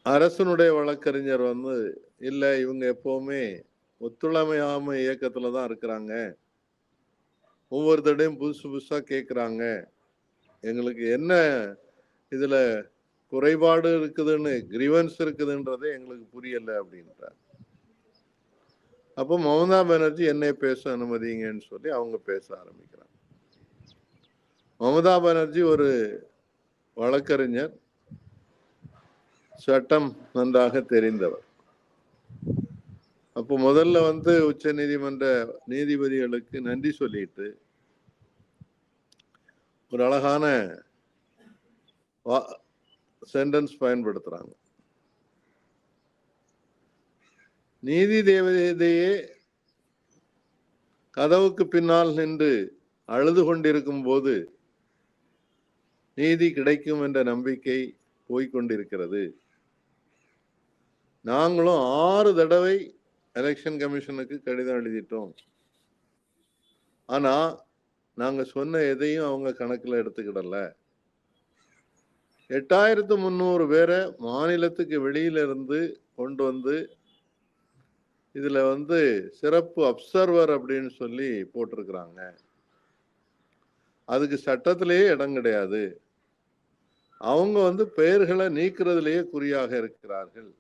அரசனுடைய வழக்கறிஞர் வந்து இல்ல இவங்க எப்பவுமே ஒத்துழையாமை இயக்கத்துல தான் இருக்கிறாங்க, ஒவ்வொரு தடையும் புதுசு புதுசா கேட்குறாங்க, எங்களுக்கு என்ன இதுல குறைபாடு இருக்குதுன்னு கிரீவன்ஸ் இருக்குதுன்றதே எங்களுக்கு புரியல அப்படின்றார். அப்போ மமதா பானர்ஜி என்னை பேச அனுமதிங்கன்னு சொல்லி அவங்க பேச ஆரம்பிக்கிறாங்க. மமதா பானர்ஜி ஒரு வழக்கறிஞர், சட்டம் நன்றாக தெரிந்தவர். அப்போ முதல்ல வந்து உச்ச நீதிமன்ற நீதிபதிகளுக்கு நன்றி சொல்லிட்டு ஒரு அழகான சென்டென்ஸ் பயன்படுத்துறாங்க. நீதி தேவதையே கதவுக்கு பின்னால் நின்று அழுது கொண்டிருக்கும் போது நீதி கிடைக்கும் என்ற நம்பிக்கை போய்கொண்டிருக்கிறது. நாங்களும் 6 தடவை எலெக்ஷன் கமிஷனுக்கு கடிதம் எழுதிட்டோம். ஆனா நாங்க சொன்ன எதையும் அவங்க கணக்குல எடுத்துக்கிடல. 8300 பேரை மாநிலத்துக்கு வெளியில இருந்து கொண்டு வந்து இதுல வந்து சிறப்பு அப்சர்வர் அப்படின்னு சொல்லி போட்டிருக்கிறாங்க. அதுக்கு சட்டத்திலேயே இடம் கிடையாது. அவங்க வந்து பெயர்களை நீக்கிறதுலேயே குறியாக இருக்கிறார்கள்.